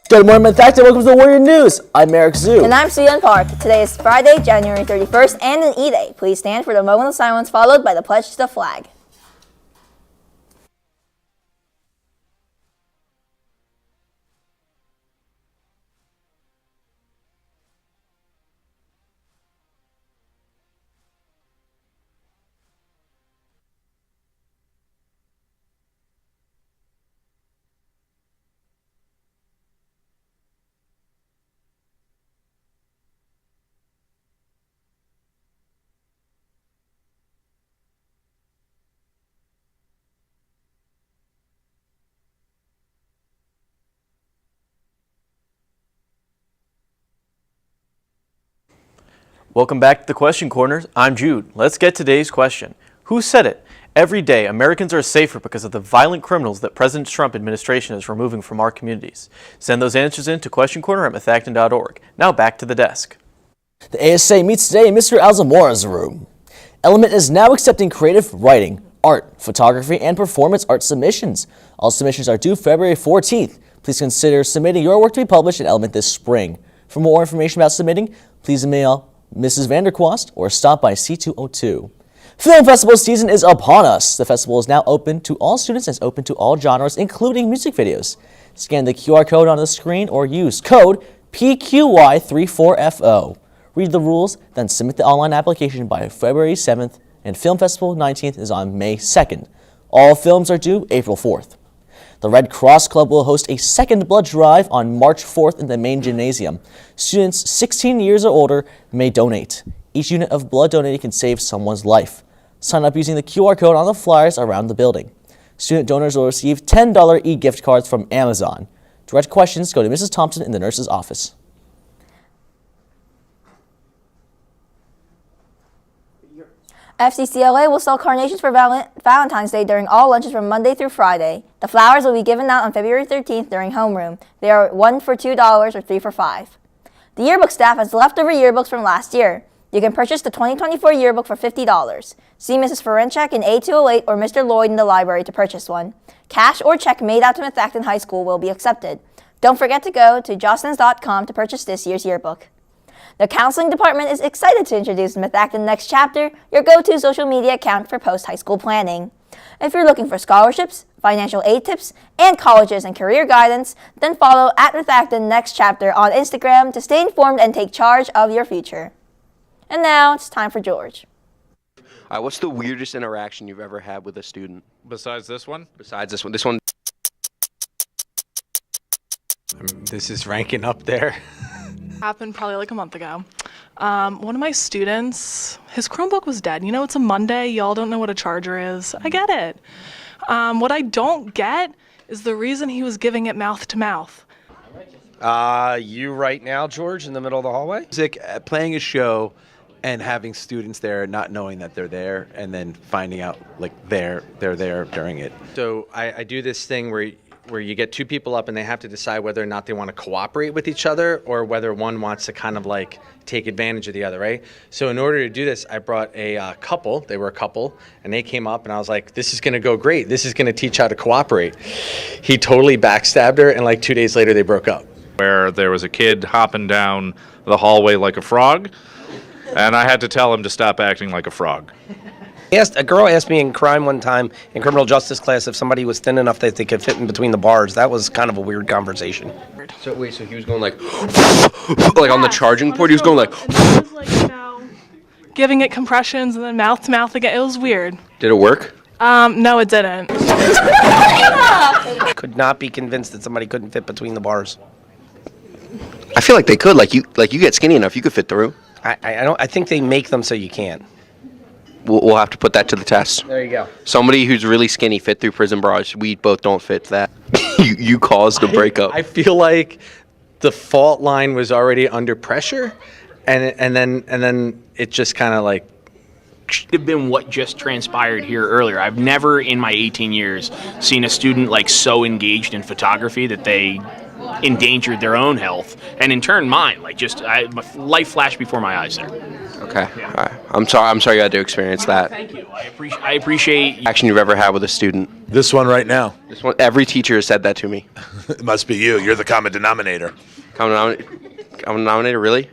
Good morning, Manhattan. Welcome to the Warrior News. I'm Eric Zhu. And I'm Suyeon Park. Today is Friday, January 31st, and an E-Day. Please stand for the moment of silence, followed by the pledge to the flag. Welcome back to the Question Corner. I'm Jude. Let's get today's question. Who said it? Every day, Americans are safer because of the violent criminals that President Trump administration is removing from our communities. Send those answers in to questioncorner@methacton.org. Now back to the desk. The ASA meets today in Mr. Alzamora's room. Element is now accepting creative writing, art, photography, and performance art submissions. All submissions are due February 14th. Please consider submitting your work to be published in Element this spring. For more information about submitting, please email Mrs. Vanderquast or stop by C202. Film Festival season is upon us. The festival is now open to all students and is open to all genres, including music videos. Scan the QR code on the screen or use code PQY34FO. Read the rules, then submit the online application by February 7th, and Film Festival 19th is on May 2nd. All films are due April 4th. The Red Cross Club will host a second blood drive on March 4th in the main gymnasium. Students 16 years or older may donate. Each unit of blood donated can save someone's life. Sign up using the QR code on the flyers around the building. Student donors will receive $10 e-gift cards from Amazon. Direct questions go to Mrs. Thompson in the nurse's office. FCCLA will sell carnations for Valentine's Day during all lunches from Monday through Friday. The flowers will be given out on February 13th during homeroom. They are 1 for $2 or 3 for $5. The yearbook staff has leftover yearbooks from last year. You can purchase the 2024 yearbook for $50. See Mrs. Ferenchek in A208 or Mr. Lloyd in the library to purchase one. Cash or check made out to Methacton High School will be accepted. Don't forget to go to jostens.com to purchase this year's yearbook. The counseling department is excited to introduce Methacton Next Chapter, your go-to social media account for post-high school planning. If you're looking for scholarships, financial aid tips, and colleges and career guidance, then follow @Methacton Next Chapter on Instagram to stay informed and take charge of your future. And now it's time for George. All right, what's the weirdest interaction you've ever had with a student? Besides this one? Besides this one. This one. This is ranking up there. Happened probably like a month ago. One of my students, his Chromebook was dead. You know, it's a Monday. Y'all don't know what a charger is. I get it. What I don't get is the reason he was giving it mouth to mouth. You right now, George, in the middle of the hallway? Music, playing a show and having students there, not knowing that they're there, and then finding out like they're there during it. So I do this thing where you get two people up and they have to decide whether or not they want to cooperate with each other or whether one wants to kind of like take advantage of the other, right? So in order to do this, I brought a couple. They were a couple, and they came up, and I was like, this is going to go great. This is going to teach how to cooperate. He totally backstabbed her, and like 2 days later, they broke up. Where there was a kid hopping down the hallway like a frog, and I had to tell him to stop acting like a frog. A girl asked me in crime one time in criminal justice class if somebody was thin enough that they could fit in between the bars. That was kind of a weird conversation. So wait, so he was going like, like on the charging port, he was going like. And he was like, you know, giving it compressions and then mouth to mouth again. It was weird. Did it work? No, it didn't. Could not be convinced that somebody couldn't fit between the bars. I feel like they could. Like you get skinny enough, you could fit through. I think they make them so you can't. We'll have to put that to the test. There you go. Somebody who's really skinny fit through prison bars. We both don't fit that. you caused the breakup. I feel like the fault line was already under pressure, and then it just kind of like. Have been what just transpired here earlier. I've never in my 18 years seen a student like so engaged in photography that they endangered their own health and in turn mine. Like just life flashed before my eyes there. Okay. Yeah. All right. I'm sorry you had to experience that. Thank you. I appreciate. Action you've ever had with a student. This one right now. This one, every teacher has said that to me. It must be you. You're the common denominator. Common denominator, really?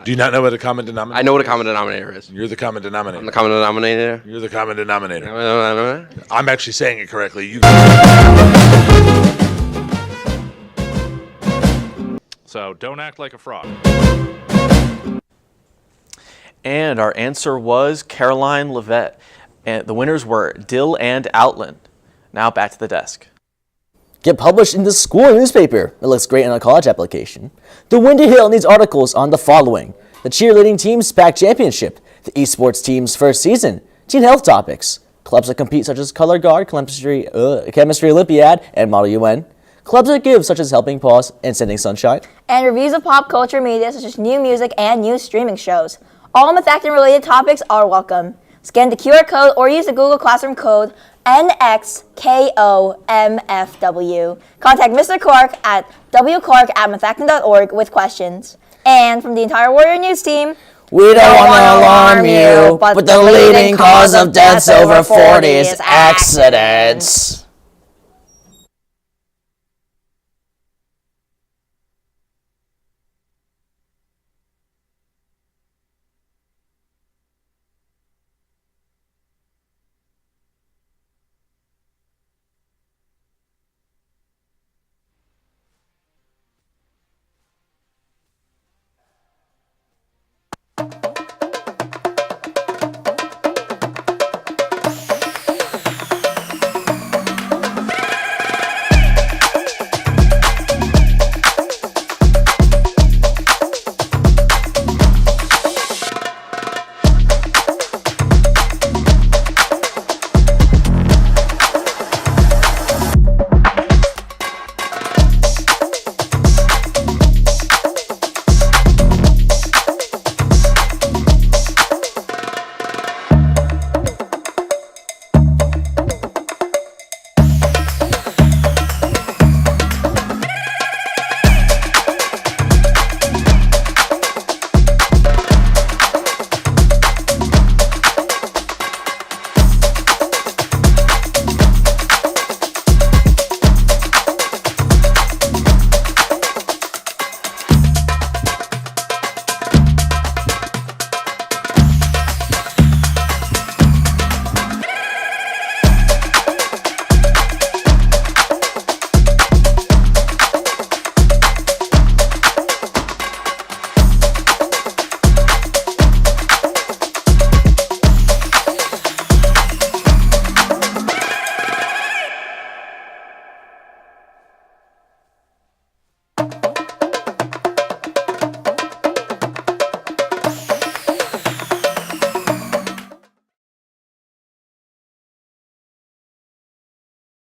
Do you not know what a common denominator I know what a common denominator is. You're the common denominator. I'm the common denominator. You're the common denominator. No. I'm actually saying it correctly. You. So don't act like a frog. And our answer was Caroline Leavitt. And the winners were Dill and Outland. Now back to the desk. Get published in the school newspaper. It looks great on a college application. The Windy Hill needs articles on the following: the cheerleading team's PAC championship, the esports team's first season, teen health topics, clubs that compete such as Color Guard, Chemistry Olympiad, and Model UN, clubs that give such as Helping Paws and Sending Sunshine, And reviews of pop culture media such as new music and new streaming shows. All Methacton related topics are welcome. Scan the QR code or use the Google Classroom code NXKOMFW. Contact Mr. Clark at wclark@methacton.org with questions. And from the entire Warrior News team, we don't want to alarm you, but the leading cause of deaths over 40 is accidents.